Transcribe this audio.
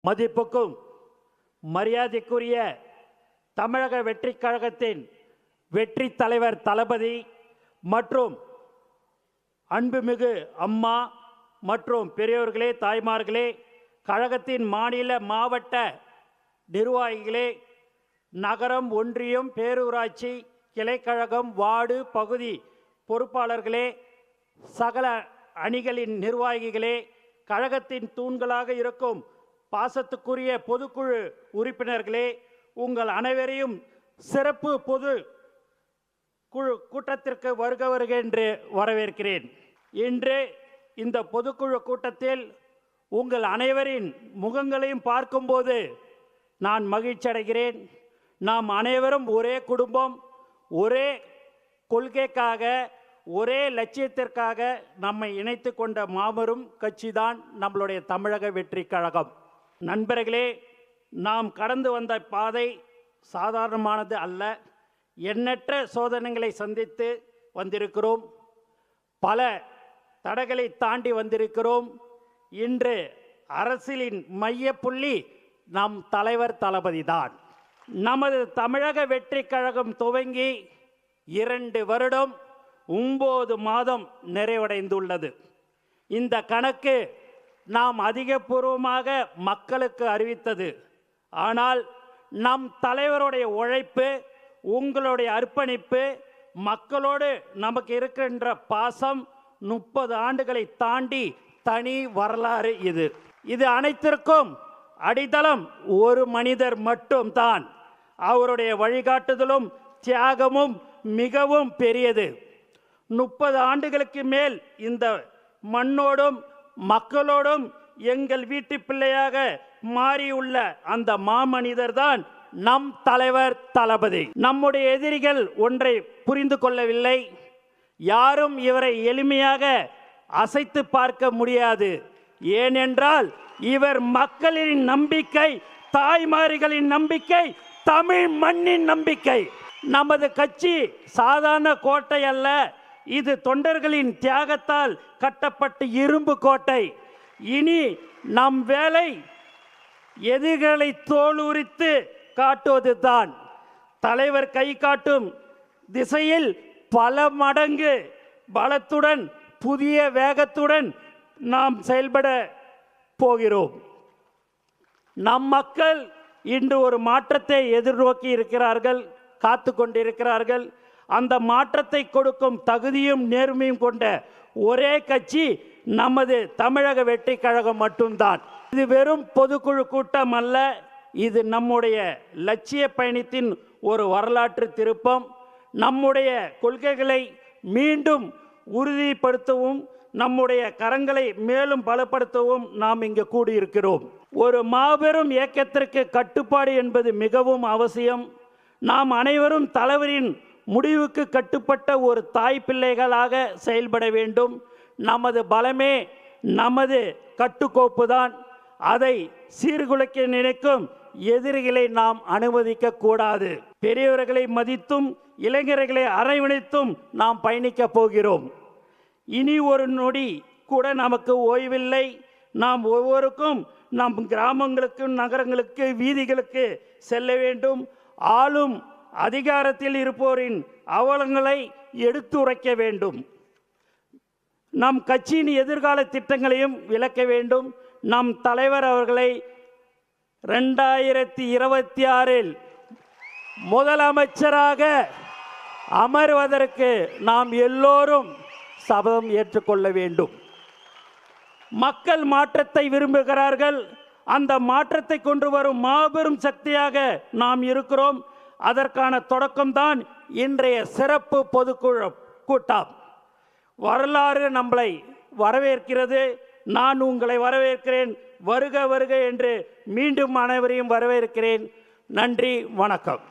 மதிப்புக்கும் மரியாதைக்குரிய தமிழக வெற்றிக் கழகத்தின் வெற்றி தலைவர் தளபதி மற்றும் அன்புமிகு அம்மா மற்றும் பெரியோர்களே, தாய்மார்களே, கழகத்தின் மாநில மாவட்ட நிர்வாகிகளே, நகரம், ஒன்றியம், பேரூராட்சி, கிளைக்கழகம், வார்டு, பகுதி பொறுப்பாளர்களே, சகல அணிகளின் நிர்வாகிகளே, கழகத்தின் தூண்களாக இருக்கும் பாசத்துக்குரிய பொதுக்குழு உறுப்பினர்களே, உங்கள் அனைவரையும் சிறப்பு பொது குழு கூட்டத்திற்கு வருக என்று வரவேற்கிறேன். இன்று இந்த பொதுக்குழு கூட்டத்தில் உங்கள் அனைவரின் முகங்களையும் பார்க்கும்போது நான் மகிழ்ச்சி அடைகிறேன். நாம் அனைவரும் ஒரே குடும்பம், ஒரே கொள்கைக்காக, ஒரே லட்சியத்திற்காக நம்மை இணைத்து கொண்ட மாபெரும் கட்சி தான் நம்மளுடைய தமிழக வெற்றி கழகம். நண்பர்களே, நாம் கடந்து வந்த பாதை சாதாரணமானது அல்ல. எண்ணற்ற சோதனைகளை சந்தித்து வந்திருக்கிறோம். பல தடைகளை தாண்டி வந்திருக்கிறோம். இன்று அரசியலின் மைய புள்ளி நம் தலைவர் தளபதி தான். நமது தமிழக வெற்றி கழகம் துவங்கி 2 வருடம் 9 மாதம் நிறைவடைந்துள்ளது. இந்த கணக்கு நாம் அதிகபூர்வமாக மக்களுக்கு அறிவித்தது. ஆனால் நம் தலைவருடைய உழைப்பு, உங்களுடைய அர்ப்பணிப்பு, மக்களோடு நமக்கு இருக்கின்ற பாசம் 30 ஆண்டுகளை தாண்டி தனி வரலாறு. இது அனைத்திற்கும் அடித்தளம் ஒரு மனிதர் மட்டும்தான். அவருடைய வழிகாட்டுதலும் தியாகமும் மிகவும் பெரியது. 30 ஆண்டுகளுக்கு மேல் இந்த மண்ணோடும் மக்களோடும் எங்கள் வீட்டு பிள்ளையாக மாறியுள்ள அந்த மாமனிதர் தான் நம் தலைவர் தளபதி. நம்முடைய எதிரிகள் ஒன்றை புரிந்து கொள்ளவில்லை. யாரும் இவரை எளிமையாக அசைத்து பார்க்க முடியாது. ஏனென்றால் இவர் மக்களின் நம்பிக்கை, தாய்மார்களின் நம்பிக்கை, தமிழ் மண்ணின் நம்பிக்கை. நமது கட்சி சாதாரண கோட்டை அல்ல. இது தொண்டர்களின் தியாகத்தால் கட்டப்பட்ட இரும்பு கோட்டை. இனி நம் வேலை எதிரிகளை தோலுரித்து காட்டுவது தான். தலைவர் கை காட்டும் திசையில் பல மடங்கு பலத்துடன், புதிய வேகத்துடன் நாம் செயல்பட போகிறோம். நம் மக்கள் இன்று ஒரு மாற்றத்தை எதிர்நோக்கி இருக்கிறார்கள், காத்து கொண்டிருக்கிறார்கள். அந்த மாற்றத்தை கொடுக்கும் தகுதியும் நேர்மையும் கொண்ட ஒரே கட்சி நமது தமிழக வெற்றி கழகம் மட்டும்தான். இது வெறும் பொதுக்குழு கூட்டம் அல்ல. இது நம்முடைய லட்சிய பயணத்தின் ஒரு வரலாற்று திருப்பம். நம்முடைய கொள்கைகளை மீண்டும் உறுதிப்படுத்தவும், நம்முடைய கரங்களை மேலும் பலப்படுத்தவும் நாம் இங்கு கூடியிருக்கிறோம். ஒரு மாபெரும் இயக்கத்திற்கு கட்டுப்பாடு என்பது மிகவும் அவசியம். நாம் அனைவரும் தலைவரின் முடிவுக்கு கட்டுப்பட்ட ஒரு தாய் பிள்ளைகளாக செயல்பட வேண்டும். நமது பலமே நமது கட்டுக்கோப்பு தான். அதை சீர்குலைக்க நினைக்கும் எதிரிகளை நாம் அனுமதிக்க கூடாது. பெரியவர்களை மதித்தும் இளைஞர்களை அரவணைத்தும் நாம் பயணிக்க போகிறோம். இனி ஒரு நொடி கூட நமக்கு ஓய்வில்லை. நாம் ஒவ்வொருக்கும் நம் கிராமங்களுக்கு, நகரங்களுக்கு, வீதிகளுக்கு செல்ல வேண்டும். ஆளும் அதிகாரத்தில் இருப்போரின் அவலங்களை எடுத்துரைக்க வேண்டும். நம் கட்சியின் எதிர்கால திட்டங்களையும் விளக்க வேண்டும். நம் தலைவர் அவர்களை 2026 முதலமைச்சராக அமர்வதற்கு நாம் எல்லோரும் சபதம் ஏற்றுக்கொள்ள வேண்டும். மக்கள் மாற்றத்தை விரும்புகிறார்கள். அந்த மாற்றத்தை கொண்டு வரும் மாபெரும் சக்தியாக நாம் இருக்கிறோம். அதற்கான தொடக்கம்தான் இன்றைய சிறப்பு பொதுக்குழு கூட்டம். வரலாறு நம்மளை வரவேற்கிறது. நான் உங்களை வரவேற்கிறேன். வருக வருக என்று மீண்டும் அனைவரையும் வரவேற்கிறேன். நன்றி, வணக்கம்.